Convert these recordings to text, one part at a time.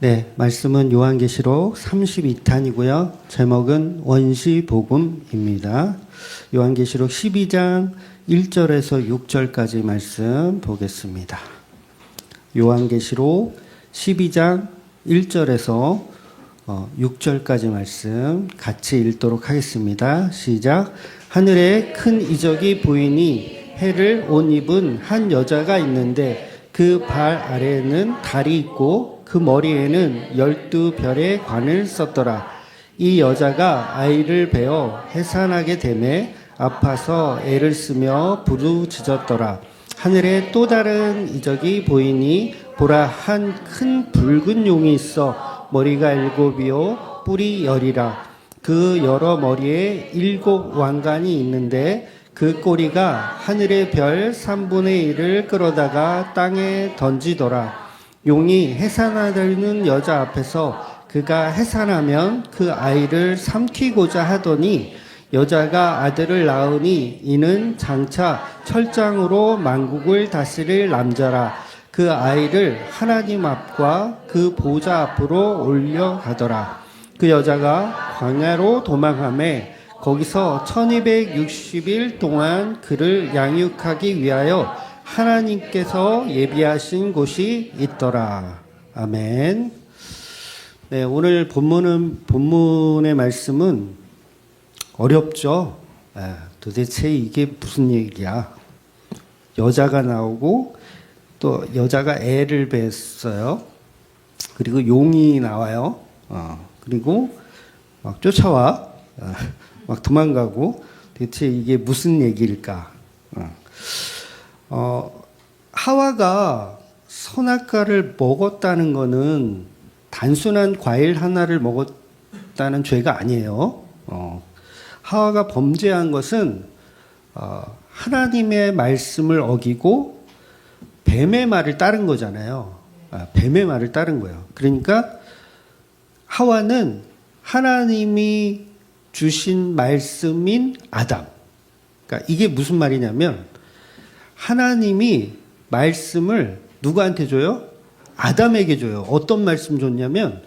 네, 말씀은 요한계시록 32탄이고요. 제목은 원시복음입니다. 요한계시록 12장 1절에서 6절까지 말씀 보겠습니다. 요한계시록 12장 1절에서 6절까지 말씀 같이 읽도록 하겠습니다. 시작. 하늘에 큰 이적이 보이니 해를 옷 입은 한 여자가 있는데 그 발 아래에는 달이 있고 그 머리에는 12별의 관을 썼더라. 이 여자가 아이를 베어 해산하게 되매 아파서 애를 쓰며 부르짖었더라. 하늘에 또 다른 이적이 보이니 보라, 한 큰 붉은 용이 있어 머리가 7이요 뿔이 10이라. 그 여러 머리에 7 왕관이 있는데 그 꼬리가 하늘의 별 3분의 1을 끌어다가 땅에 던지더라. 용이 해산하려는 여자 앞에서 그가 해산하면 그 아이를 삼키고자 하더니 여자가 아들을 낳으니 이는 장차 철장으로 만국을 다스릴 남자라. 그 아이를 하나님 앞과 그 보좌 앞으로 올려가더라. 그 여자가 광야로 도망하매 거기서 1260일 동안 그를 양육하기 위하여 하나님께서 예비하신 곳이 있더라. 아멘. 네, 오늘 본문의 말씀은 어렵죠. 도대체 이게 무슨 얘기야? 여자가 나오고 또 여자가 애를 뱄어요. 그리고 용이 나와요. 그리고 막 쫓아와. 막 도망가고 대체 이게 무슨 얘기일까? 하와가 선악과를 먹었다는 것은 단순한 과일 하나를 먹었다는 죄가 아니에요. 하와가 범죄한 것은 하나님의 말씀을 어기고 뱀의 말을 따른 거잖아요. 뱀의 말을 따른 거예요. 그러니까 하와는 하나님이 주신 말씀인 아담. 그러니까 이게 무슨 말이냐면 하나님이 말씀을 누구한테 줘요? 아담에게 줘요. 어떤 말씀 줬냐면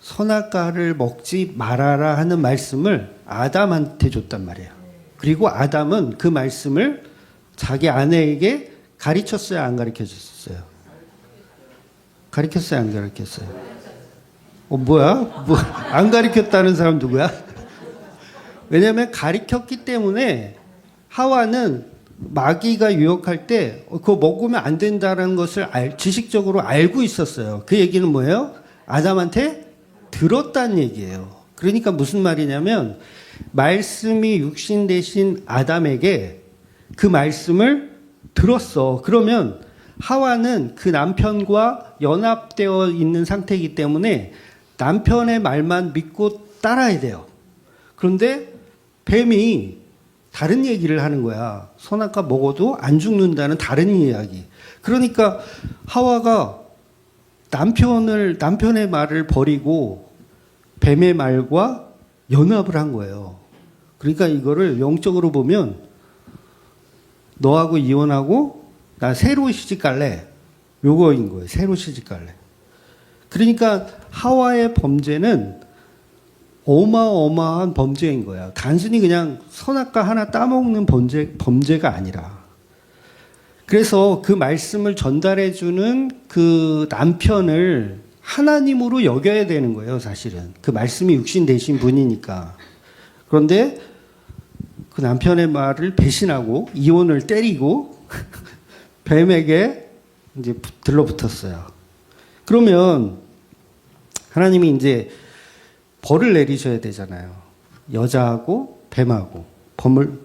선악과를 먹지 말아라 하는 말씀을 아담한테 줬단 말이에요. 그리고 아담은 그 말씀을 자기 아내에게 가르쳤어요, 안 가르쳐줬어요? 가르쳤어요, 안 가르쳤어요? 뭐야? 안 가르쳤다는 사람 누구야? 왜냐하면 가르쳤기 때문에 하와는 마귀가 유혹할 때 그거 먹으면 안 된다는 것을 지식적으로 알고 있었어요. 그 얘기는 뭐예요? 아담한테 들었다는 얘기예요. 그러니까 무슨 말이냐면 말씀이 육신 되신 아담에게 그 말씀을 들었어. 그러면 하와는 그 남편과 연합되어 있는 상태이기 때문에 남편의 말만 믿고 따라야 돼요. 그런데 뱀이 다른 얘기를 하는 거야. 선악과 먹어도 안 죽는다는 다른 이야기. 그러니까 하와가 남편의 말을 버리고 뱀의 말과 연합을 한 거예요. 그러니까 이거를 영적으로 보면 너하고 이혼하고 나 새로 시집갈래. 요거인 거예요. 새로 시집갈래. 그러니까 하와의 범죄는 어마어마한 범죄인 거야. 단순히 그냥 선악과 하나 따먹는 범죄가 아니라. 그래서 그 말씀을 전달해주는 그 남편을 하나님으로 여겨야 되는 거예요, 사실은. 그 말씀이 육신 되신 분이니까. 그런데 그 남편의 말을 배신하고 이혼을 때리고 뱀에게 이제 들러붙었어요. 그러면 하나님이 이제 벌을 내리셔야 되잖아요. 여자하고 뱀하고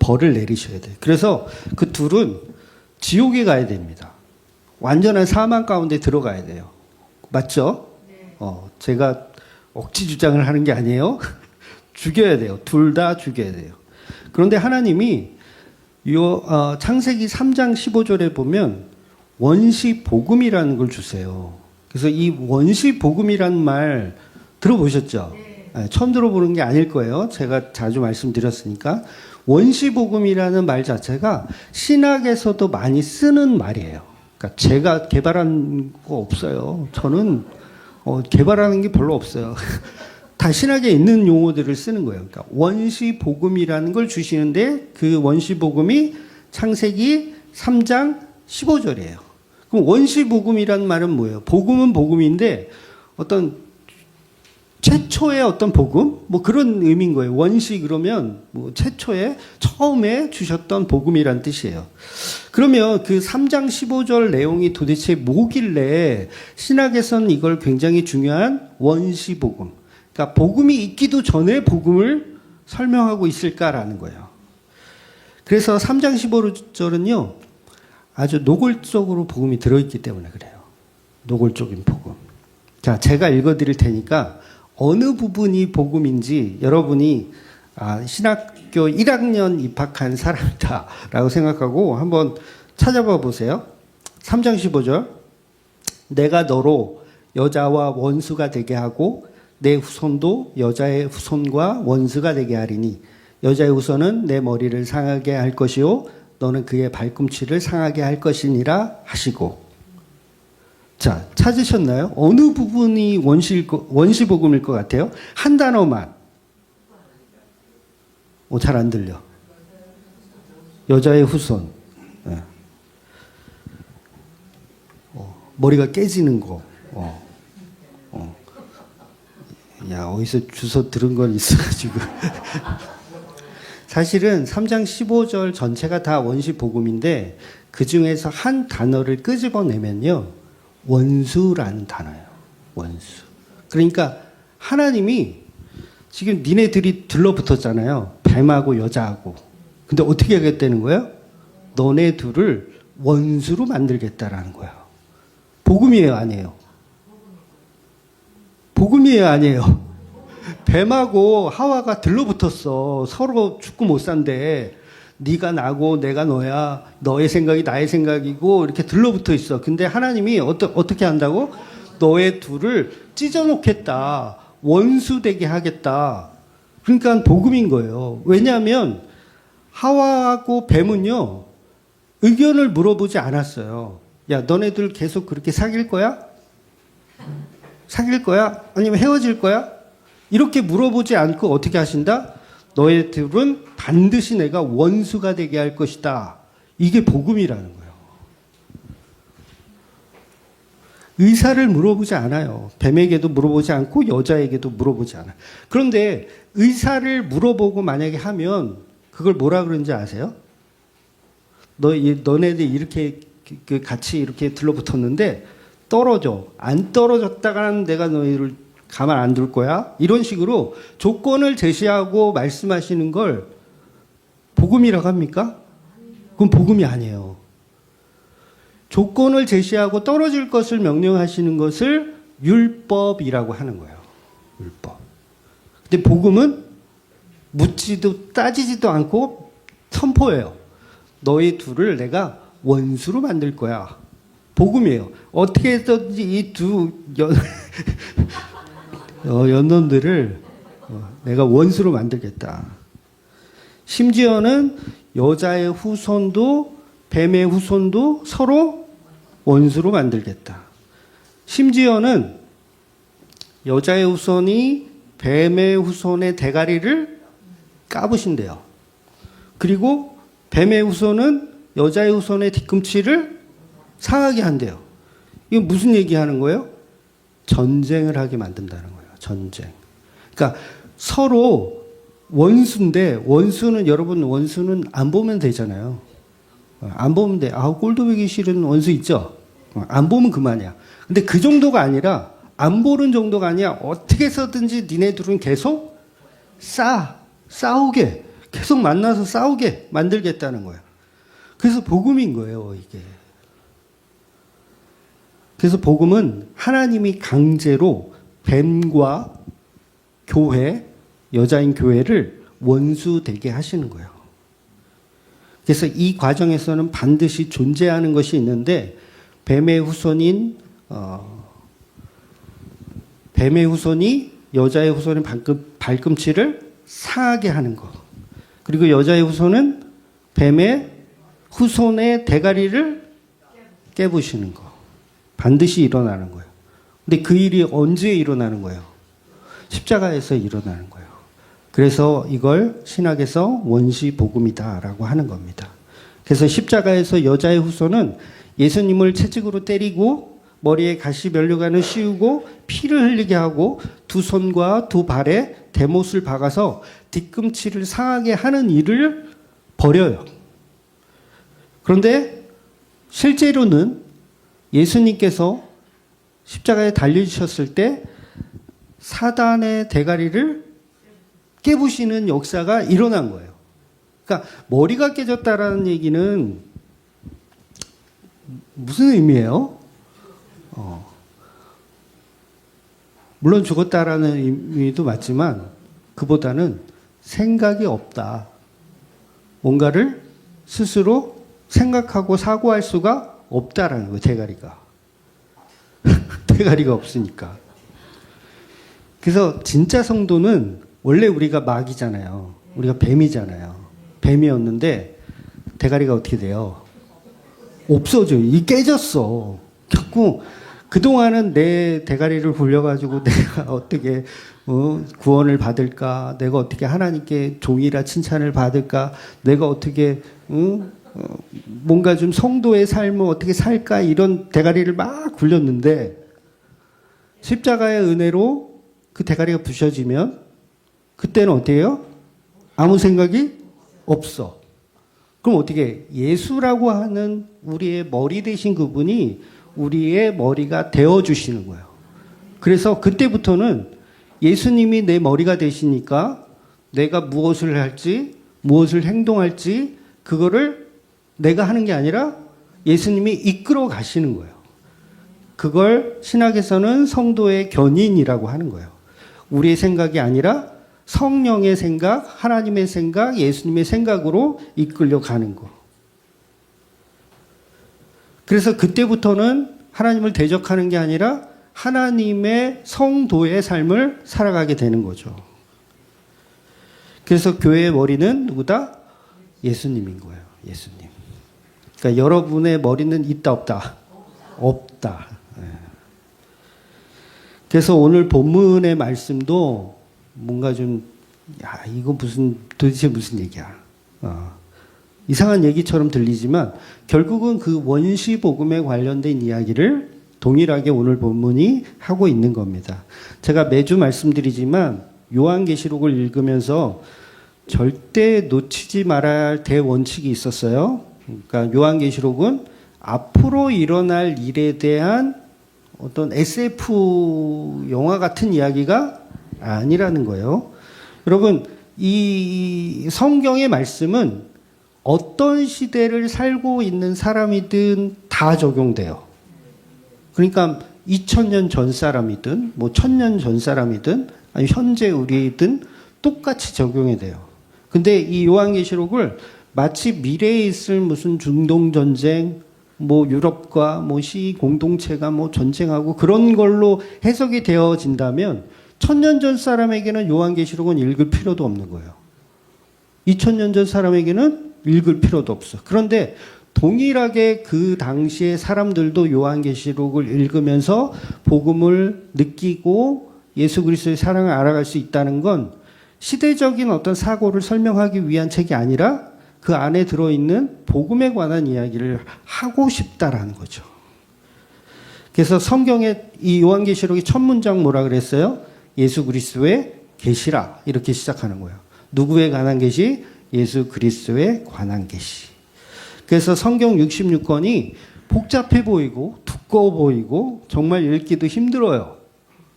벌을 내리셔야 돼요. 그래서 그 둘은 지옥에 가야 됩니다. 완전한 사망 가운데 들어가야 돼요. 맞죠? 네. 제가 억지 주장을 하는 게 아니에요. 죽여야 돼요. 둘 다 죽여야 돼요. 그런데 하나님이 창세기 3장 15절에 보면 원시복음이라는 걸 주세요. 그래서 이 원시복음이라는 말 들어보셨죠? 네. 처음 들어보는 게 아닐 거예요. 제가 자주 말씀드렸으니까. 원시복음이라는 말 자체가 신학에서도 많이 쓰는 말이에요. 그러니까 제가 개발한 거 없어요. 저는 개발하는 게 별로 없어요. 다 신학에 있는 용어들을 쓰는 거예요. 그러니까 원시복음이라는 걸 주시는데 그 원시복음이 창세기 3장 15절이에요. 그럼 원시복음이라는 말은 뭐예요? 복음은 복음인데 어떤 최초의 어떤 복음? 뭐 그런 의미인 거예요. 원시 그러면 뭐 최초에 처음에 주셨던 복음이란 뜻이에요. 그러면 그 3장 15절 내용이 도대체 뭐길래 신학에서는 이걸 굉장히 중요한 원시복음. 그러니까 복음이 있기도 전에 복음을 설명하고 있을까라는 거예요. 그래서 3장 15절은요. 아주 노골적으로 복음이 들어있기 때문에 그래요. 노골적인 복음. 자, 제가 읽어드릴 테니까 어느 부분이 복음인지 여러분이 신학교 1학년 입학한 사람이다라고 생각하고 한번 찾아봐 보세요. 3장 15절. 내가 너로 여자와 원수가 되게 하고 내 후손도 여자의 후손과 원수가 되게 하리니 여자의 후손은 내 머리를 상하게 할 것이요 너는 그의 발꿈치를 상하게 할 것이니라 하시고. 자, 찾으셨나요? 어느 부분이 원시복음일 것 같아요? 한 단어만. 잘 안 들려. 여자의 후손. 네. 머리가 깨지는 거. 야, 어디서 주워 들은 건 있어가지고. 사실은 3장 15절 전체가 다 원시복음인데 그 중에서 한 단어를 끄집어내면요. 원수라는 단어예요. 원수. 그러니까 하나님이 지금 니네들이 들러붙었잖아요. 뱀하고 여자하고. 근데 어떻게 하겠다는 거예요? 너네 둘을 원수로 만들겠다라는 거예요. 복음이에요, 아니에요? 복음이에요, 아니에요? 뱀하고 하와가 들러붙었어. 서로 죽고 못 산대. 네가 나고 내가 너야. 너의 생각이 나의 생각이고 이렇게 들러붙어 있어. 근데 하나님이 어떻게 한다고? 너의 둘을 찢어놓겠다. 원수 되게 하겠다. 그러니까 복음인 거예요. 왜냐하면 하와하고 뱀은요. 의견을 물어보지 않았어요. 야, 너네들 계속 그렇게 사귈 거야? 사귈 거야? 아니면 헤어질 거야? 이렇게 물어보지 않고 어떻게 하신다? 너의 둘은 반드시 내가 원수가 되게 할 것이다. 이게 복음이라는 거예요. 의사를 물어보지 않아요. 뱀에게도 물어보지 않고 여자에게도 물어보지 않아요. 그런데 의사를 물어보고 만약에 하면 그걸 뭐라 그러는지 아세요? 너네들 이렇게 같이 이렇게 들러붙었는데 떨어져. 안 떨어졌다가는 내가 너희를 가만 안 둘 거야? 이런 식으로 조건을 제시하고 말씀하시는 걸 복음이라고 합니까? 그건 복음이 아니에요. 조건을 제시하고 떨어질 것을 명령하시는 것을 율법이라고 하는 거예요. 율법. 근데 복음은 묻지도 따지지도 않고 선포해요. 너희 둘을 내가 원수로 만들 거야. 복음이에요. 어떻게 해서든지 이 두 연놈들을 내가 원수로 만들겠다. 심지어는 여자의 후손도 뱀의 후손도 서로 원수로 만들겠다. 심지어는 여자의 후손이 뱀의 후손의 대가리를 까부신대요. 그리고 뱀의 후손은 여자의 후손의 뒤꿈치를 상하게 한대요. 이거 무슨 얘기하는 거예요? 전쟁을 하게 만든다는 거예요. 전쟁. 그러니까 서로 원수인데 원수는 여러분 원수는 안 보면 되잖아요. 안 보면 돼. 꼴도 보기 싫은 원수 있죠? 안 보면 그만이야. 근데 그 정도가 아니라 안 보는 정도가 아니야. 어떻게 해서든지 니네 둘은 계속 싸우게 계속 만나서 싸우게 만들겠다는 거예요. 그래서 복음인 거예요, 이게. 그래서 복음은 하나님이 강제로 뱀과 교회, 여자인 교회를 원수 되게 하시는 거예요. 그래서 이 과정에서는 반드시 존재하는 것이 있는데 뱀의 후손이 여자의 후손의 발꿈치를 상하게 하는 것. 그리고 여자의 후손은 뱀의 후손의 대가리를 깨부시는 것. 반드시 일어나는 거예요. 근데 그 일이 언제 일어나는 거예요? 십자가에서 일어나는 거예요. 그래서 이걸 신학에서 원시복음이다라고 하는 겁니다. 그래서 십자가에서 여자의 후손은 예수님을 채찍으로 때리고 머리에 가시 면류관을 씌우고 피를 흘리게 하고 두 손과 두 발에 대못을 박아서 뒤꿈치를 상하게 하는 일을 벌여요. 그런데 실제로는 예수님께서 십자가에 달려주셨을 때 사단의 대가리를 깨부시는 역사가 일어난 거예요. 그러니까 머리가 깨졌다라는 얘기는 무슨 의미예요? 물론 죽었다라는 의미도 맞지만 그보다는 생각이 없다. 뭔가를 스스로 생각하고 사고할 수가 없다라는 거예요. 대가리가. 대가리가 없으니까. 그래서 진짜 성도는 원래 우리가 마귀잖아요. 우리가 뱀이잖아요. 뱀이었는데 대가리가 어떻게 돼요? 없어져요. 이 깨졌어. 자꾸 그동안은 내 대가리를 굴려가지고 내가 어떻게 구원을 받을까? 내가 어떻게 하나님께 종이라 칭찬을 받을까? 내가 어떻게 뭔가 좀 성도의 삶을 어떻게 살까? 이런 대가리를 막 굴렸는데 십자가의 은혜로 그 대가리가 부셔지면 그때는 어떻게 해요? 아무 생각이 없어. 그럼 어떻게 해? 예수라고 하는 우리의 머리 되신 그분이 우리의 머리가 되어주시는 거예요. 그래서 그때부터는 예수님이 내 머리가 되시니까 내가 무엇을 할지, 무엇을 행동할지, 그거를 내가 하는 게 아니라 예수님이 이끌어 가시는 거예요. 그걸 신학에서는 성도의 견인이라고 하는 거예요. 우리의 생각이 아니라 성령의 생각, 하나님의 생각, 예수님의 생각으로 이끌려 가는 거. 그래서 그때부터는 하나님을 대적하는 게 아니라 하나님의 성도의 삶을 살아가게 되는 거죠. 그래서 교회의 머리는 누구다? 예수님인 거예요. 예수님. 그러니까 여러분의 머리는 있다 없다? 없다. 그래서 오늘 본문의 말씀도 뭔가 좀, 이거 도대체 무슨 얘기야. 이상한 얘기처럼 들리지만 결국은 그 원시복음에 관련된 이야기를 동일하게 오늘 본문이 하고 있는 겁니다. 제가 매주 말씀드리지만 요한계시록을 읽으면서 절대 놓치지 말아야 할 대원칙이 있었어요. 그러니까 요한계시록은 앞으로 일어날 일에 대한 어떤 SF 영화 같은 이야기가 아니라는 거예요. 여러분, 이 성경의 말씀은 어떤 시대를 살고 있는 사람이든 다 적용돼요. 그러니까 2000년 전 사람이든 뭐 1000년 전 사람이든 아니 현재 우리든 똑같이 적용이 돼요. 근데 이 요한계시록을 마치 미래에 있을 무슨 중동 전쟁, 뭐 유럽과 뭐 시 공동체가 뭐 전쟁하고 그런 걸로 해석이 되어진다면 1000년 전 사람에게는 요한계시록은 읽을 필요도 없는 거예요. 2000년 전 사람에게는 읽을 필요도 없어. 그런데 동일하게 그 당시의 사람들도 요한계시록을 읽으면서 복음을 느끼고 예수 그리스도의 사랑을 알아갈 수 있다는 건 시대적인 어떤 사고를 설명하기 위한 책이 아니라 그 안에 들어있는 복음에 관한 이야기를 하고 싶다라는 거죠. 그래서 성경의 이 요한계시록의 첫 문장 뭐라 그랬어요? 예수 그리스도의 계시라 이렇게 시작하는 거예요. 누구에 관한 계시? 예수 그리스도에 관한 계시. 그래서 성경 66권이 복잡해 보이고 두꺼워 보이고 정말 읽기도 힘들어요.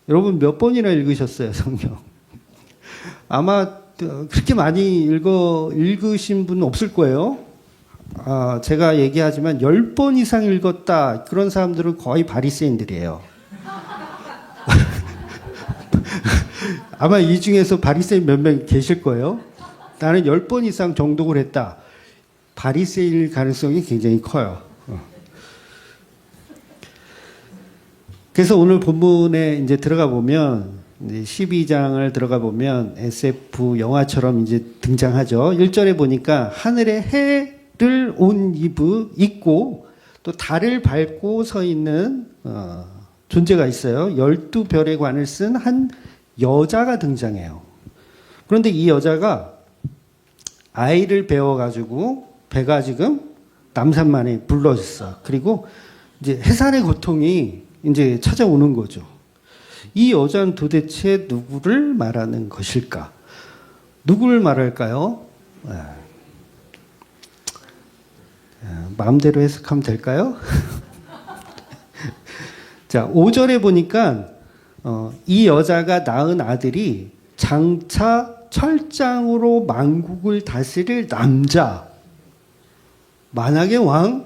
여러분 몇 번이나 읽으셨어요, 성경? 아마 그렇게 많이 읽으신 분 없을 거예요. 제가 얘기하지만 10번 이상 읽었다. 그런 사람들은 거의 바리새인들이에요. 아마 이 중에서 바리새인 몇 명 계실 거예요. 나는 10번 이상 정독을 했다. 바리새인일 가능성이 굉장히 커요. 그래서 오늘 본문에 이제 들어가 보면 12장을 들어가 보면 SF 영화처럼 이제 등장하죠. 1절에 보니까 하늘에 해를 입고 또 달을 밟고 서 있는 존재가 있어요. 12별의 관을 쓴 한 여자가 등장해요. 그런데 이 여자가 아이를 배워가지고 배가 지금 남산만에 불러졌어. 그리고 이제 해산의 고통이 이제 찾아오는 거죠. 이 여자는 도대체 누구를 말하는 것일까? 누구를 말할까요? 마음대로 해석하면 될까요? 자, 5절에 보니까 이 여자가 낳은 아들이 장차 철장으로 만국을 다스릴 남자, 만악의 왕으로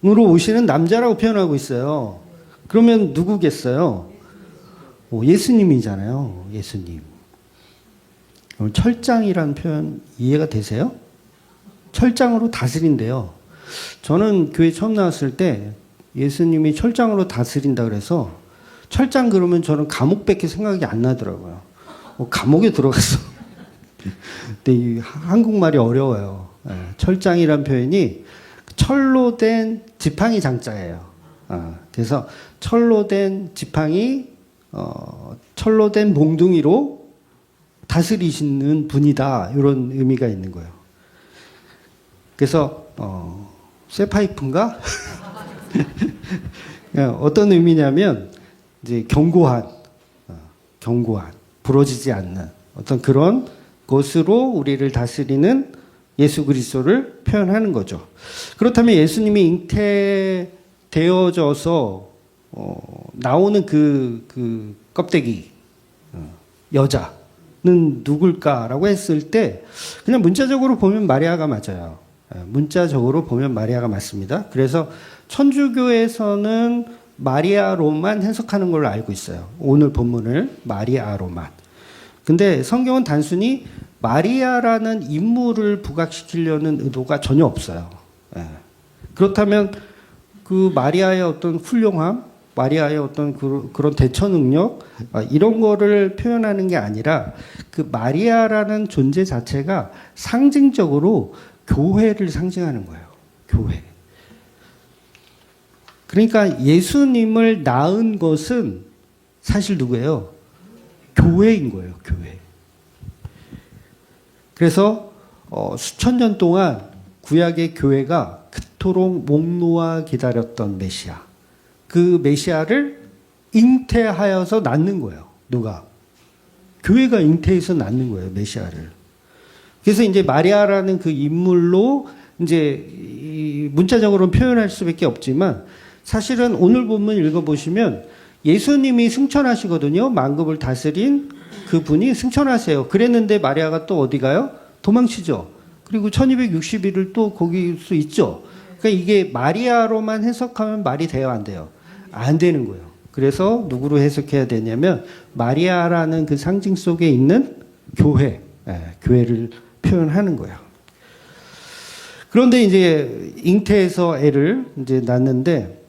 오시는 남자라고 표현하고 있어요. 그러면 누구겠어요? 예수님이잖아요. 예수님. 그럼 철장이라는 표현 이해가 되세요? 철장으로 다스린대요. 저는 교회 처음 나왔을 때 예수님이 철장으로 다스린다 그래서 철장 그러면 저는 감옥밖에 생각이 안 나더라고요. 감옥에 들어갔어. 근데 이 한국말이 어려워요. 철장이란 표현이 철로 된 지팡이 장자예요. 그래서 철로 된 지팡이, 철로 된 몽둥이로 다스리시는 분이다. 이런 의미가 있는 거예요. 그래서 쇠파이프인가? 어떤 의미냐면 이제 견고한, 부러지지 않는 어떤 그런 것으로 우리를 다스리는 예수 그리스도를 표현하는 거죠. 그렇다면 예수님이 잉태되어져서 나오는 그 껍데기 여자는 누굴까라고 했을 때 그냥 문자적으로 보면 마리아가 맞아요. 문자적으로 보면 마리아가 맞습니다. 그래서 천주교에서는 마리아로만 해석하는 걸로 알고 있어요. 오늘 본문을 마리아로만. 근데 성경은 단순히 마리아라는 인물을 부각시키려는 의도가 전혀 없어요. 그렇다면 그 마리아의 어떤 훌륭함, 마리아의 어떤 그런 대처 능력, 이런 거를 표현하는 게 아니라 그 마리아라는 존재 자체가 상징적으로 교회를 상징하는 거예요. 교회. 그러니까 예수님을 낳은 것은 사실 누구예요? 교회인 거예요. 교회. 그래서 수천 년 동안 구약의 교회가 그토록 목 놓아 기다렸던 메시아. 그 메시아를 잉태하여서 낳는 거예요. 누가? 교회가 잉태해서 낳는 거예요. 메시아를. 그래서 이제 마리아라는 그 인물로 이제 문자적으로는 표현할 수밖에 없지만 사실은 오늘 본문 읽어보시면 예수님이 승천하시거든요. 만국을 다스린 그분이 승천하세요. 그랬는데 마리아가 또 어디 가요? 도망치죠. 그리고 1260일을 또 거기 수 있죠. 그러니까 이게 마리아로만 해석하면 말이 돼요, 안 돼요? 안 되는 거예요. 그래서 누구로 해석해야 되냐면 마리아라는 그 상징 속에 있는 교회, 교회를 표현하는 거예요. 그런데 이제 잉태해서 애를 이제 낳는데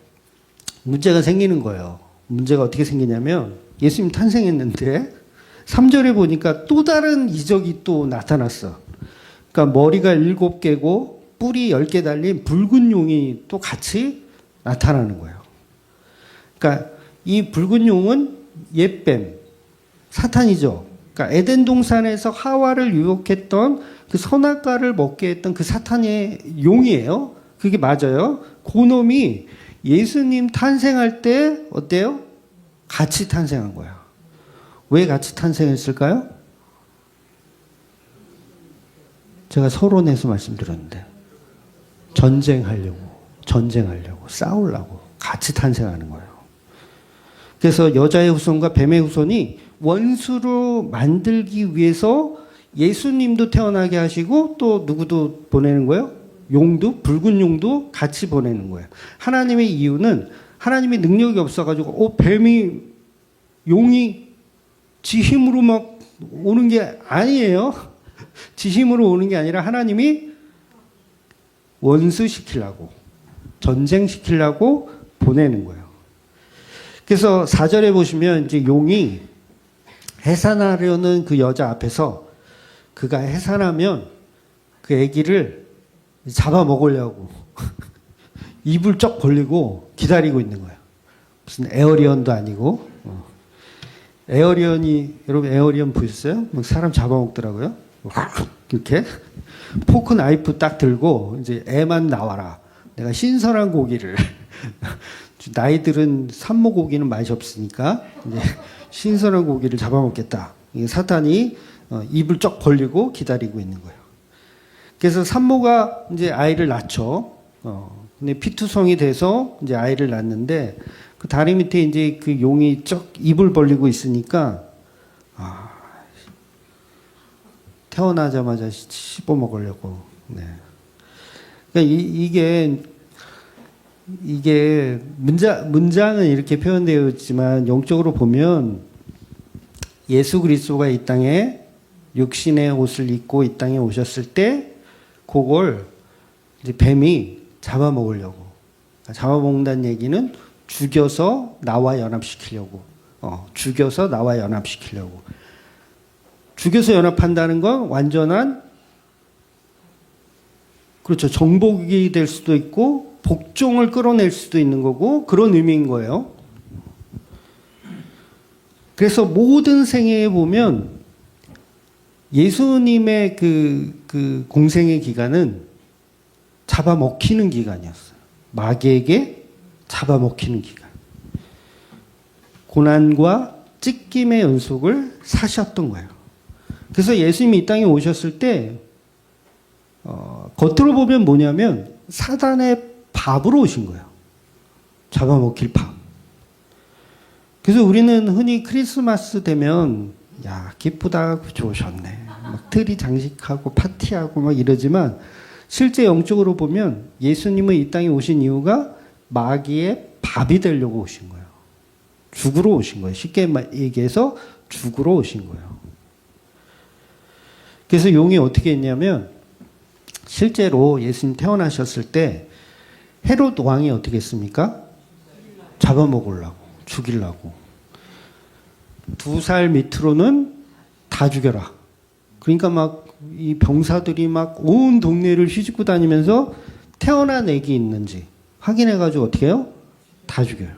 문제가 생기는 거예요. 문제가 어떻게 생기냐면 예수님 탄생했는데 3절에 보니까 또 다른 이적이 또 나타났어. 그러니까 머리가 7개고 뿔이 10개 달린 붉은 용이 또 같이 나타나는 거예요. 그러니까 이 붉은 용은 옛뱀, 사탄이죠. 그러니까 에덴 동산에서 하와를 유혹했던 그 선악과를 먹게 했던 그 사탄의 용이에요. 그게 맞아요. 그 놈이 예수님 탄생할 때 어때요? 같이 탄생한 거야. 왜 같이 탄생했을까요? 제가 서론에서 말씀드렸는데 전쟁하려고, 싸우려고 같이 탄생하는 거예요. 그래서 여자의 후손과 뱀의 후손이 원수로 만들기 위해서 예수님도 태어나게 하시고 또 누구도 보내는 거예요? 용도, 붉은 용도 같이 보내는 거예요. 하나님의 이유는 하나님이 능력이 없어가지고 뱀이 용이 지 힘으로 막 오는 게 아니에요. 지 힘으로 오는 게 아니라 하나님이 원수시키려고, 전쟁시키려고 보내는 거예요. 그래서 4절에 보시면 이제 용이 해산하려는 그 여자 앞에서 그가 해산하면 그 아기를 잡아먹으려고 입을 쩍 벌리고 기다리고 있는 거예요. 무슨 에어리언도 아니고. 에어리언이, 여러분 에어리언 보셨어요? 막 사람 잡아먹더라고요. 이렇게 포크 나이프 딱 들고 이제 애만 나와라. 내가 신선한 고기를 나이들은 산모 고기는 맛이 없으니까 이제 신선한 고기를 잡아먹겠다. 이게 사탄이 입을 쩍 벌리고 기다리고 있는 거예요. 그래서 산모가 이제 아이를 낳죠. 근데 피투성이 돼서 이제 아이를 낳는데 그 다리 밑에 이제 그 용이 쩍 입을 벌리고 있으니까 태어나자마자 씹어 먹으려고. 네. 그러니까 이게 문장은 이렇게 표현되어 있지만 영적으로 보면 예수 그리스도가 이 땅에 육신의 옷을 입고 이 땅에 오셨을 때 그걸 이제 뱀이 잡아먹으려고. 잡아먹는다는 얘기는 죽여서 나와 연합시키려고. 죽여서 나와 연합시키려고. 죽여서 연합한다는 건 완전한, 그렇죠. 정복이 될 수도 있고 복종을 끌어낼 수도 있는 거고 그런 의미인 거예요. 그래서 모든 생애에 보면 예수님의 그 공생의 기간은 잡아먹히는 기간이었어요. 마귀에게 잡아먹히는 기간. 고난과 찢김의 연속을 사셨던 거예요. 그래서 예수님이 이 땅에 오셨을 때 겉으로 보면 뭐냐면 사단의 밥으로 오신 거예요. 잡아먹힐 밥. 그래서 우리는 흔히 크리스마스 되면 야 기쁘다 좋으셨네. 막 트리 장식하고 파티하고 막 이러지만 실제 영적으로 보면 예수님은 이 땅에 오신 이유가 마귀의 밥이 되려고 오신 거예요. 죽으러 오신 거예요. 쉽게 얘기해서 죽으러 오신 거예요. 그래서 용이 어떻게 했냐면 실제로 예수님 태어나셨을 때 헤롯 왕이 어떻게 했습니까? 잡아먹으려고, 죽이려고. 2살 밑으로는 다 죽여라. 그러니까 막 이 병사들이 막 온 동네를 휘짓고 다니면서 태어난 애기 있는지 확인해가지고 어떻게 해요? 다 죽여요.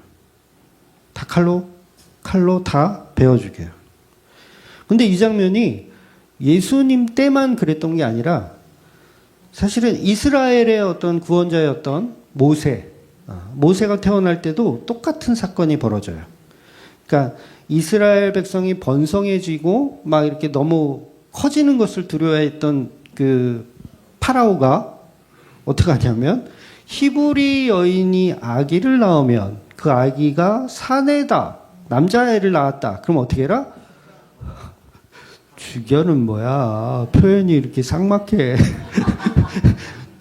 다 칼로 다 베어 죽여요. 근데 이 장면이 예수님 때만 그랬던 게 아니라 사실은 이스라엘의 어떤 구원자였던 모세가 태어날 때도 똑같은 사건이 벌어져요. 그러니까 이스라엘 백성이 번성해지고 막 이렇게 너무 커지는 것을 두려워했던 그 파라오가 어떻게 하냐면 히브리 여인이 아기를 낳으면 그 아기가 사내다, 남자애를 낳았다. 그럼 어떻게 해라? 죽여는 뭐야. 표현이 이렇게 삭막해.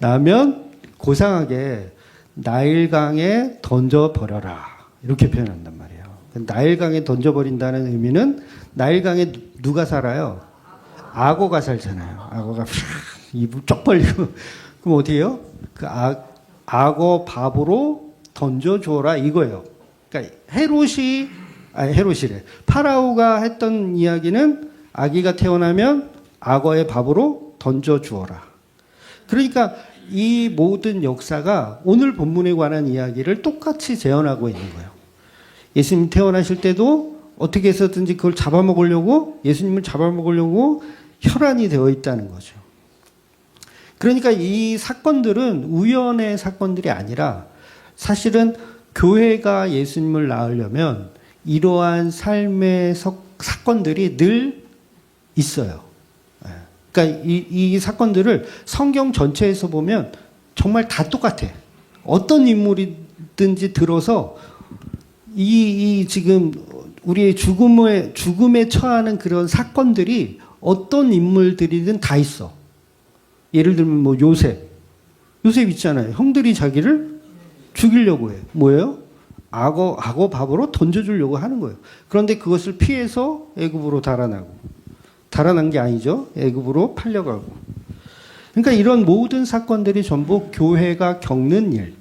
나면 고상하게 나일강에 던져버려라. 이렇게 표현한단 말이에요. 나일강에 던져버린다는 의미는 나일강에 누가 살아요? 악어가 살잖아요. 악어가 입을 쪽 벌리고. 그럼 어떻게 해요? 그 악어 밥으로 던져줘라 이거예요. 그러니까 헤롯이래. 파라오가 했던 이야기는 아기가 태어나면 악어의 밥으로 던져주어라. 그러니까 이 모든 역사가 오늘 본문에 관한 이야기를 똑같이 재현하고 있는 거예요. 예수님 태어나실 때도 어떻게 해서든지 그걸 예수님을 잡아먹으려고 혈안이 되어 있다는 거죠. 그러니까 이 사건들은 우연의 사건들이 아니라 사실은 교회가 예수님을 낳으려면 이러한 삶의 사건들이 늘 있어요. 그러니까 이 사건들을 성경 전체에서 보면 정말 다 똑같아. 어떤 인물이든지 들어서 이 지금 우리의 죽음에 처하는 그런 사건들이 어떤 인물들이든 다 있어. 예를 들면 뭐 요셉 있잖아요. 형들이 자기를 죽이려고 해. 뭐예요? 악어 밥으로 던져주려고 하는 거예요. 그런데 그것을 피해서 애굽으로 달아난 게 아니죠. 애굽으로 팔려가고. 그러니까 이런 모든 사건들이 전부 교회가 겪는 일.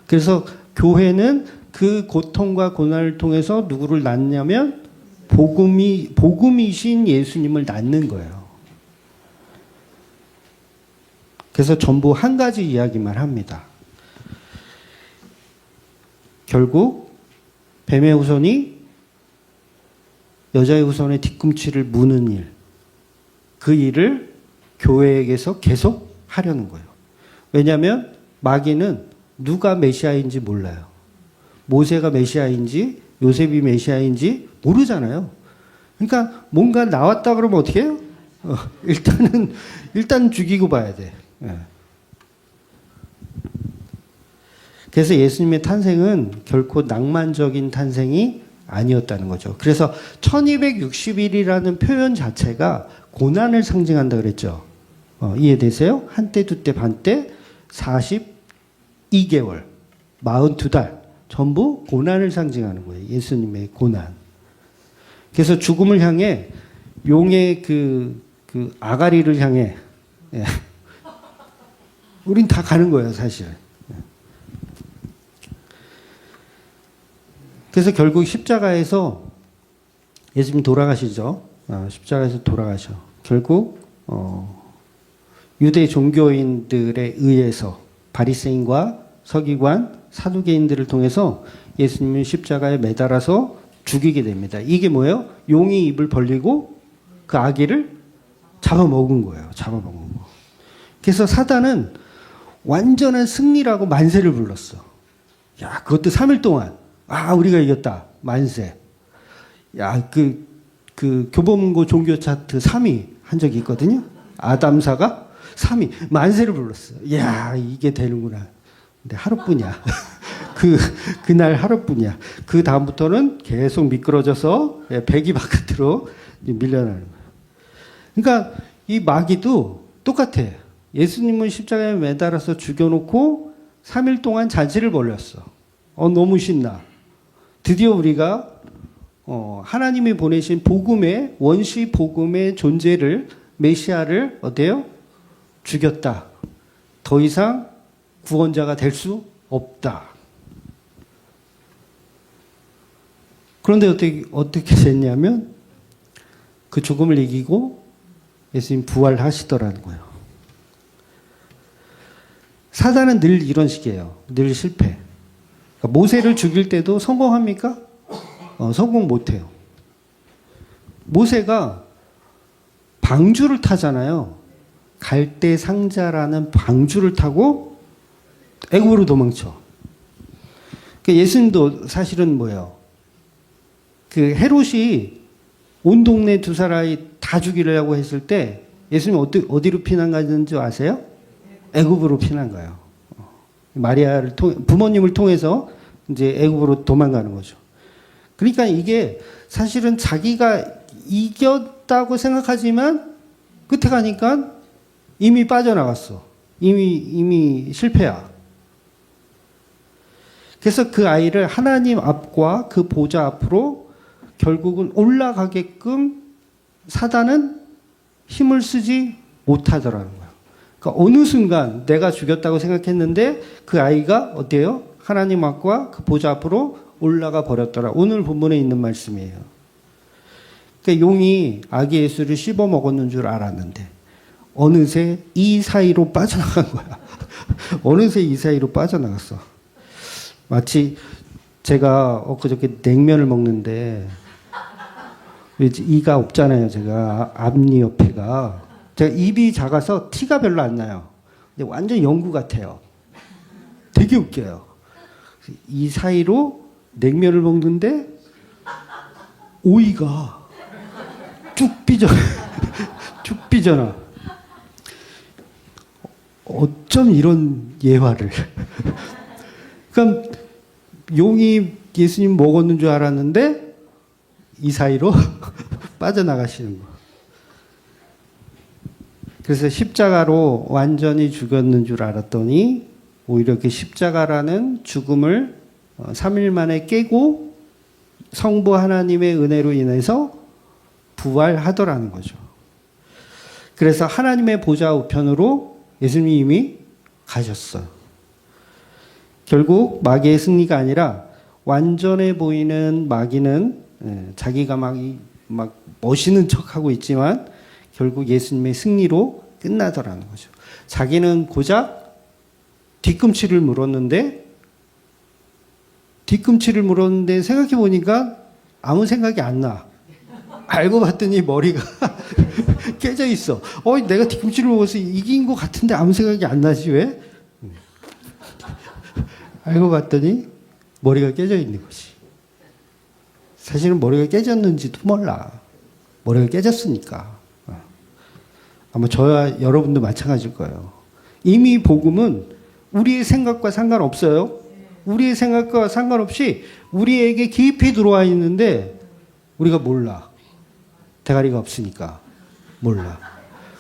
그래서 교회는 그 고통과 고난을 통해서 누구를 낳냐면 복음이신 예수님을 낳는 거예요. 그래서 전부 한 가지 이야기만 합니다. 결국 뱀의 후손이 여자의 후손의 뒤꿈치를 무는 일, 그 일을 교회에게서 계속 하려는 거예요. 왜냐하면 마귀는 누가 메시아인지 몰라요. 모세가 메시아인지 요셉이 메시아인지 모르잖아요. 그러니까 뭔가 나왔다 그러면 어떻게 해요? 일단 죽이고 봐야 돼. 예. 그래서 예수님의 탄생은 결코 낭만적인 탄생이 아니었다는 거죠. 그래서 1260일이라는 표현 자체가 고난을 상징한다 그랬죠. 이해되세요? 한때, 두때, 반때, 42개월, 42달 전부 고난을 상징하는 거예요. 예수님의 고난. 그래서 죽음을 향해 용의 그 아가리를 향해 예. 우린 다 가는 거예요, 사실. 그래서 결국 십자가에서 예수님 돌아가시죠. 십자가에서 돌아가셔. 결국 유대 종교인들에 의해서 바리새인과 서기관, 사두개인들을 통해서 예수님은 십자가에 매달아서 죽이게 됩니다. 이게 뭐예요? 용이 입을 벌리고 그 아기를 잡아먹은 거예요. 잡아먹은 거. 그래서 사단은 완전한 승리라고 만세를 불렀어. 야, 그것도 3일 동안. 우리가 이겼다. 만세. 야, 그 교보문고 종교 차트 3위 한 적이 있거든요. 아담사가 3위. 만세를 불렀어. 야, 이게 되는구나. 근데 하루뿐이야. 그날 하루뿐이야. 그 다음부터는 계속 미끄러져서 배기 바깥으로 밀려나는 거예요. 그러니까 이 마귀도 똑같아. 예수님은 십자가에 매달아서 죽여놓고 3일 동안 잔치를 벌였어. 너무 신나. 드디어 우리가 하나님이 보내신 복음의 원시 복음의 존재를 메시아를 어때요? 죽였다. 더 이상 구원자가 될 수 없다. 그런데 어떻게 됐냐면 그 죽음을 이기고 예수님 부활하시더라는 거예요. 사단은 늘 이런 식이에요. 늘 실패. 그러니까 모세를 죽일 때도 성공합니까? 성공 못해요. 모세가 방주를 타잖아요. 갈대 상자라는 방주를 타고 애굽으로 도망쳐. 그러니까 예수님도 사실은 뭐예요? 그 헤롯이 온 동네 두 사람이 다 죽이려고 했을 때 예수님 어디로 피난 가는지 아세요? 애굽으로 피난 가요. 마리아를 부모님을 통해서 이제 애굽으로 도망가는 거죠. 그러니까 이게 사실은 자기가 이겼다고 생각하지만 끝에 가니까 이미 빠져나갔어. 이미 실패야. 그래서 그 아이를 하나님 앞과 그 보좌 앞으로 결국은 올라가게끔 사단은 힘을 쓰지 못하더라는 거야. 그러니까 어느 순간 내가 죽였다고 생각했는데 그 아이가 어때요? 하나님 앞과 그 보좌 앞으로 올라가 버렸더라. 오늘 본문에 있는 말씀이에요. 그러니까 용이 아기 예수를 씹어 먹었는 줄 알았는데 어느새 이 사이로 빠져나간 거야. 어느새 이 사이로 빠져나갔어. 마치 제가 엊그저께 냉면을 먹는데 이가 없잖아요. 제가 앞니 옆에가 제가 입이 작아서 티가 별로 안 나요. 근데 완전 연구 같아요. 되게 웃겨요. 이 사이로 냉면을 먹는데 오이가 쭉 쭉 삐져나. 어쩜 이런 예화를. 그러니까 용이 예수님 먹었는 줄 알았는데 이 사이로 빠져나가시는 거. 그래서 십자가로 완전히 죽었는 줄 알았더니 오히려 그 십자가라는 죽음을 3일 만에 깨고 성부 하나님의 은혜로 인해서 부활하더라는 거죠. 그래서 하나님의 보좌 우편으로 예수님이 가셨어요. 결국 마귀의 승리가 아니라 완전해 보이는 마귀는 자기가 막 멋있는 척하고 있지만 결국 예수님의 승리로 끝나더라는 거죠. 자기는 고작 뒤꿈치를 물었는데 뒤꿈치를 물었는데 생각해 보니까 아무 생각이 안 나. 알고 봤더니 머리가 깨져 있어. 내가 뒤꿈치를 먹어서 이긴 것 같은데 아무 생각이 안 나지 왜? 알고 봤더니 머리가 깨져 있는 거지. 사실은 머리가 깨졌는지도 몰라. 머리가 깨졌으니까. 아마 저와 여러분도 마찬가지일 거예요. 이미 복음은 우리의 생각과 상관없어요. 우리의 생각과 상관없이 우리에게 깊이 들어와 있는데 우리가 몰라. 대가리가 없으니까 몰라.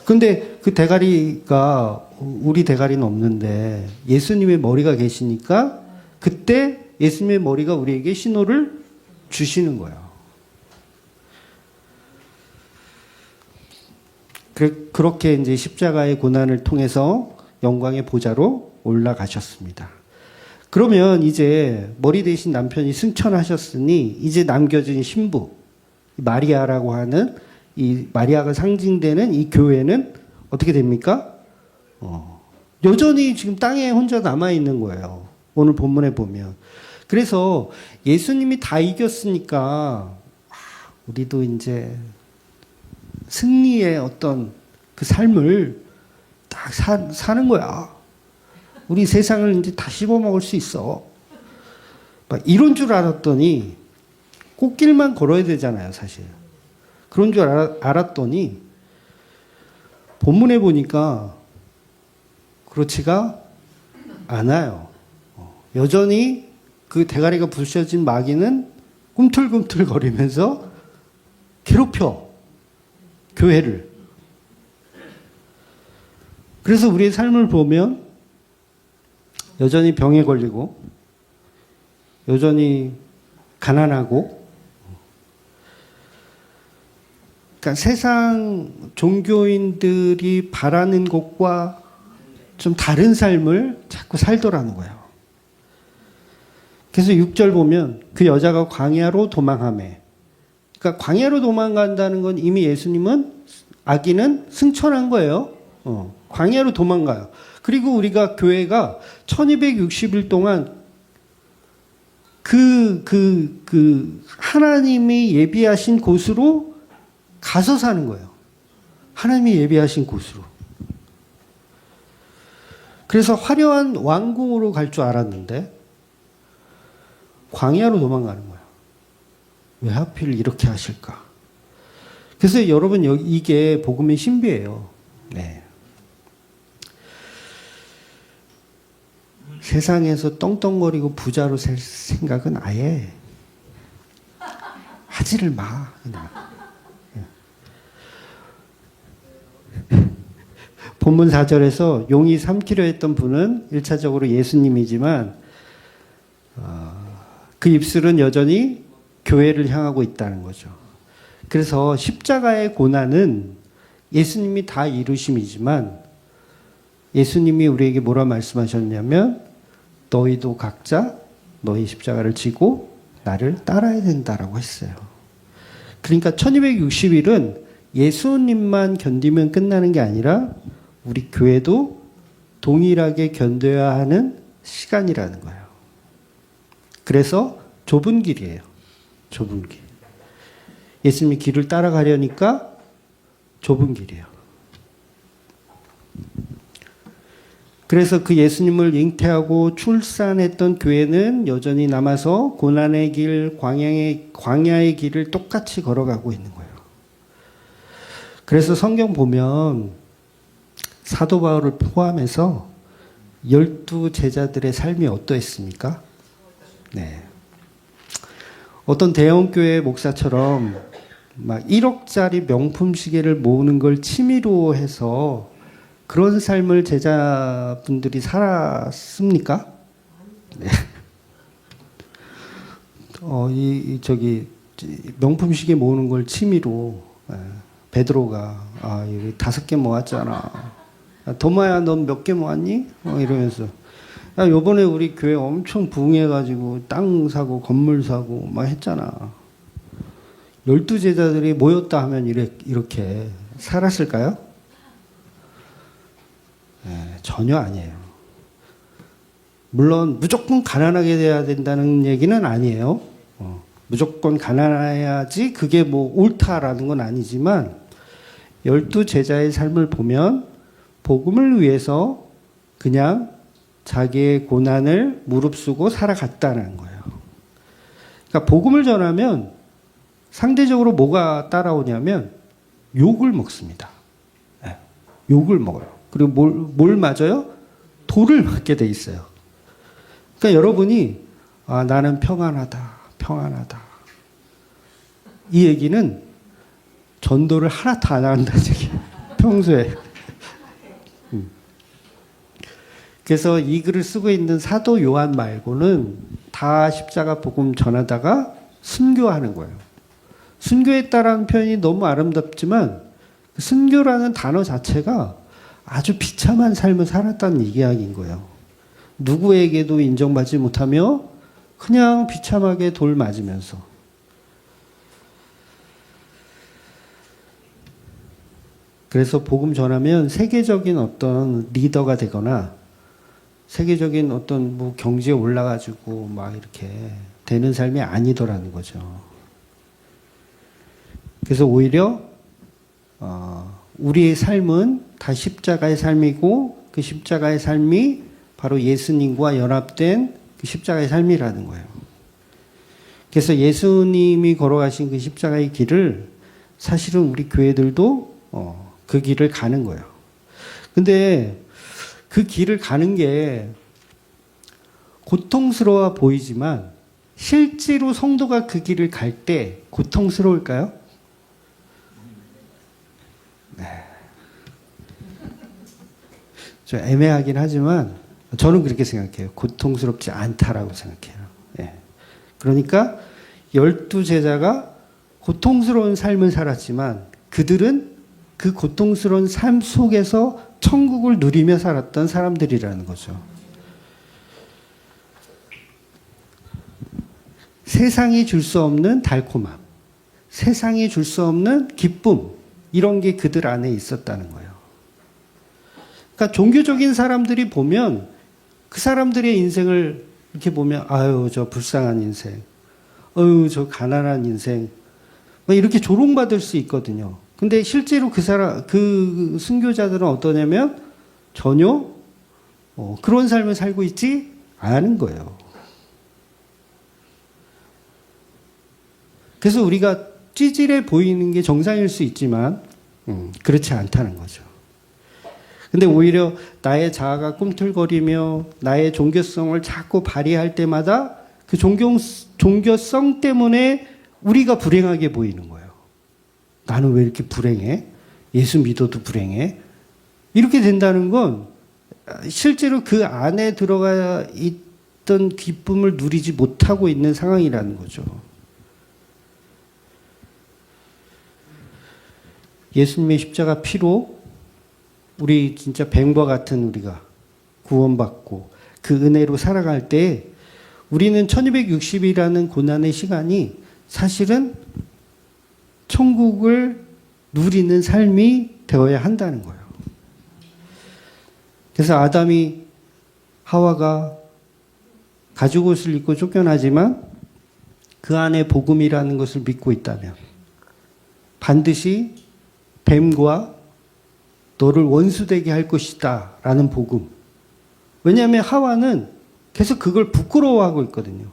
근데 그 대가리가 우리 대가리는 없는데 예수님의 머리가 계시니까 그때 예수님의 머리가 우리에게 신호를 주시는 거예요. 그렇게 이제 십자가의 고난을 통해서 영광의 보좌로 올라가셨습니다. 그러면 이제 머리 대신 남편이 승천하셨으니 이제 남겨진 신부 마리아라고 하는 이 마리아가 상징되는 이 교회는 어떻게 됩니까? 여전히 지금 땅에 혼자 남아 있는 거예요. 오늘 본문에 보면. 그래서 예수님이 다 이겼으니까 우리도 이제 승리의 어떤 그 삶을 딱 사는 거야. 우리 세상을 이제 다 씹어먹을 수 있어. 막 이런 줄 알았더니 꽃길만 걸어야 되잖아요, 사실. 그런 줄 알았더니 본문에 보니까 그렇지가 않아요. 여전히 그 대가리가 부셔진 마귀는 꿈틀꿈틀 거리면서 괴롭혀. 교회를. 그래서 우리의 삶을 보면 여전히 병에 걸리고 여전히 가난하고 그러니까 세상 종교인들이 바라는 것과 좀 다른 삶을 자꾸 살더라는 거예요. 그래서 6절 보면 그 여자가 광야로 도망하매. 그러니까 광야로 도망간다는 건 이미 예수님은 아기는 승천한 거예요. 광야로 도망가요. 그리고 우리가 교회가 1260일 동안 하나님이 예비하신 곳으로 가서 사는 거예요. 하나님이 예비하신 곳으로. 그래서 화려한 왕궁으로 갈 줄 알았는데 광야로 도망가는 거예요. 왜 하필 이렇게 하실까? 그래서 여러분 이게 복음의 신비예요. 네. 세상에서 떵떵거리고 부자로 살 생각은 아예 하지를 마. 본문 4절에서 용이 삼키려 했던 분은 1차적으로 예수님이지만 그 입술은 여전히 교회를 향하고 있다는 거죠. 그래서 십자가의 고난은 예수님이 다 이루심이지만 예수님이 우리에게 뭐라 말씀하셨냐면 너희도 각자 너희 십자가를 지고 나를 따라야 된다라고 했어요. 그러니까 1260일은 예수님만 견디면 끝나는 게 아니라 우리 교회도 동일하게 견뎌야 하는 시간이라는 거예요. 그래서 좁은 길이에요. 좁은 길. 예수님이 길을 따라가려니까 좁은 길이에요. 그래서 그 예수님을 잉태하고 출산했던 교회는 여전히 남아서 고난의 길, 광야의 길을 똑같이 걸어가고 있는 거예요. 그래서 성경 보면 사도 바울을 포함해서 12제자들의 삶이 어떠했습니까? 네. 어떤 대형교회 목사처럼 막 1억짜리 명품 시계를 모으는 걸 취미로 해서 그런 삶을 제자분들이 살았습니까? 네. 명품 시계 모으는 걸 취미로, 베드로가, 여기 5개 모았잖아. 도마야, 넌 몇 개 모았니? 이러면서. 야, 요번에 우리 교회 엄청 부흥해가지고 땅 사고 건물 사고 막 했잖아. 12제자들이 모였다 하면 이렇게 살았을까요? 네, 전혀 아니에요. 물론 무조건 가난하게 돼야 된다는 얘기는 아니에요. 무조건 가난해야지 그게 뭐 옳다라는 건 아니지만 12제자의 삶을 보면 복음을 위해서 그냥 자기의 고난을 무릅쓰고 살아갔다는 거예요. 그러니까 복음을 전하면 상대적으로 뭐가 따라오냐면 욕을 먹습니다. 네, 욕을 먹어요. 그리고 뭘 맞아요? 돌을 맞게 돼 있어요. 그러니까 여러분이 나는 평안하다. 이 얘기는 전도를 하나도 안 한다는 얘기예요. 평소에. 그래서 이 글을 쓰고 있는 사도 요한 말고는 다 십자가 복음 전하다가 순교하는 거예요. 순교했다라는 표현이 너무 아름답지만 순교라는 단어 자체가 아주 비참한 삶을 살았다는 이야기인 거예요. 누구에게도 인정받지 못하며 그냥 비참하게 돌 맞으면서. 그래서 복음 전하면 세계적인 어떤 리더가 되거나 세계적인 어떤 뭐 경지에 올라가지고 막 이렇게 되는 삶이 아니더라는 거죠. 그래서 오히려 우리의 삶은 다 십자가의 삶이고 그 십자가의 삶이 바로 예수님과 연합된 그 십자가의 삶이라는 거예요. 그래서 예수님이 걸어가신 그 십자가의 길을 사실은 우리 교회들도 그 길을 가는 거예요. 근데 그 길을 가는 게 고통스러워 보이지만 실제로 성도가 그 길을 갈 때 고통스러울까요? 네. 좀 애매하긴 하지만 저는 그렇게 생각해요. 고통스럽지 않다라고 생각해요. 예. 그러니까 12제자가 고통스러운 삶을 살았지만 그들은 그 고통스러운 삶 속에서 천국을 누리며 살았던 사람들이라는 거죠. 세상이 줄 수 없는 달콤함, 세상이 줄 수 없는 기쁨, 이런 게 그들 안에 있었다는 거예요. 그러니까 종교적인 사람들이 보면 그 사람들의 인생을 이렇게 보면 아유 저 불쌍한 인생, 아유 저 가난한 인생, 이렇게 조롱받을 수 있거든요. 근데 실제로 그 순교자들은 어떠냐면 전혀 그런 삶을 살고 있지 않은 거예요. 그래서 우리가 찌질해 보이는 게 정상일 수 있지만 그렇지 않다는 거죠. 근데 오히려 나의 자아가 꿈틀거리며 나의 종교성을 자꾸 발휘할 때마다 그 종교성 때문에 우리가 불행하게 보이는 거예요. 나는 왜 이렇게 불행해? 예수 믿어도 불행해? 이렇게 된다는 건 실제로 그 안에 들어가 있던 기쁨을 누리지 못하고 있는 상황이라는 거죠. 예수님의 십자가 피로 우리 진짜 뱀과 같은 우리가 구원받고 그 은혜로 살아갈 때 우리는 1260이라는 고난의 시간이 사실은 천국을 누리는 삶이 되어야 한다는 거예요. 그래서 아담이 하와가 가죽옷을 입고 쫓겨나지만 그 안에 복음이라는 것을 믿고 있다면 반드시 뱀과 너를 원수되게 할 것이다 라는 복음. 왜냐하면 하와는 계속 그걸 부끄러워하고 있거든요.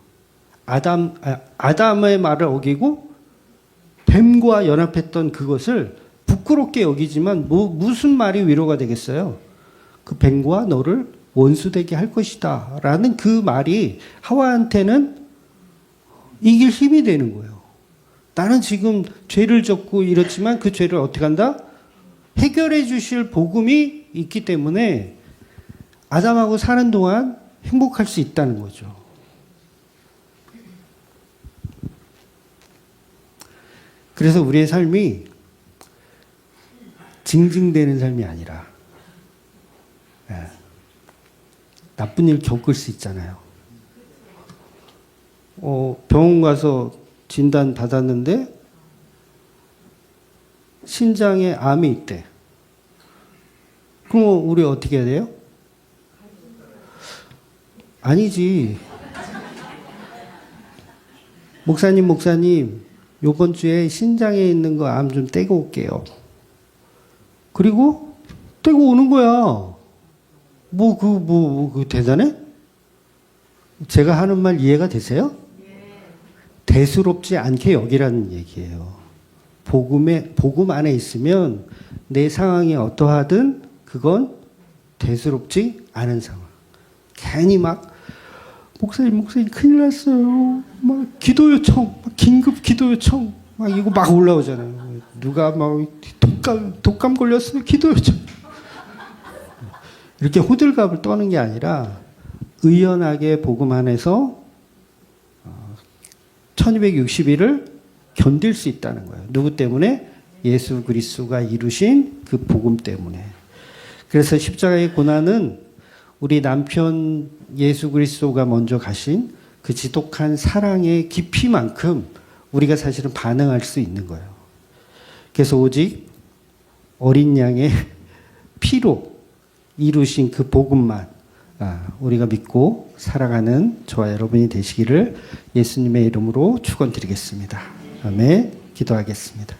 아담의 말을 어기고 뱀과 연합했던 그것을 부끄럽게 여기지만 무슨 말이 위로가 되겠어요? 그 뱀과 너를 원수되게 할 것이다 라는 그 말이 하와한테는 이길 힘이 되는 거예요. 나는 지금 죄를 졌고 이렇지만 그 죄를 어떻게 한다? 해결해 주실 복음이 있기 때문에 아담하고 사는 동안 행복할 수 있다는 거죠. 그래서 우리의 삶이 징징대는 삶이 아니라 나쁜 일 겪을 수 있잖아요. 병원 가서 진단 받았는데 신장에 암이 있대. 그럼 우리 어떻게 해야 돼요? 아니지. 목사님, 요번 주에 신장에 있는 거 암 좀 떼고 올게요. 그리고 떼고 오는 거야. 대단해? 제가 하는 말 이해가 되세요? 대수롭지 않게 여기라는 얘기예요. 복음 안에 있으면 내 상황이 어떠하든 그건 대수롭지 않은 상황. 괜히 막 목사님 큰일 났어요. 막 기도 요청, 막 긴급 기도 요청, 막 이거 막 올라오잖아요. 누가 막 독감 걸렸어요. 기도 요청. 이렇게 호들갑을 떠는 게 아니라 의연하게 복음 안에서 1260일을 견딜 수 있다는 거예요. 누구 때문에? 예수 그리스도가 이루신 그 복음 때문에. 그래서 십자가의 고난은 우리 남편 예수 그리스도가 먼저 가신 그 지독한 사랑의 깊이만큼 우리가 사실은 반응할 수 있는 거예요. 그래서 오직 어린 양의 피로 이루신 그 복음만 우리가 믿고 살아가는 저와 여러분이 되시기를 예수님의 이름으로 축원드리겠습니다. 아멘. 기도하겠습니다.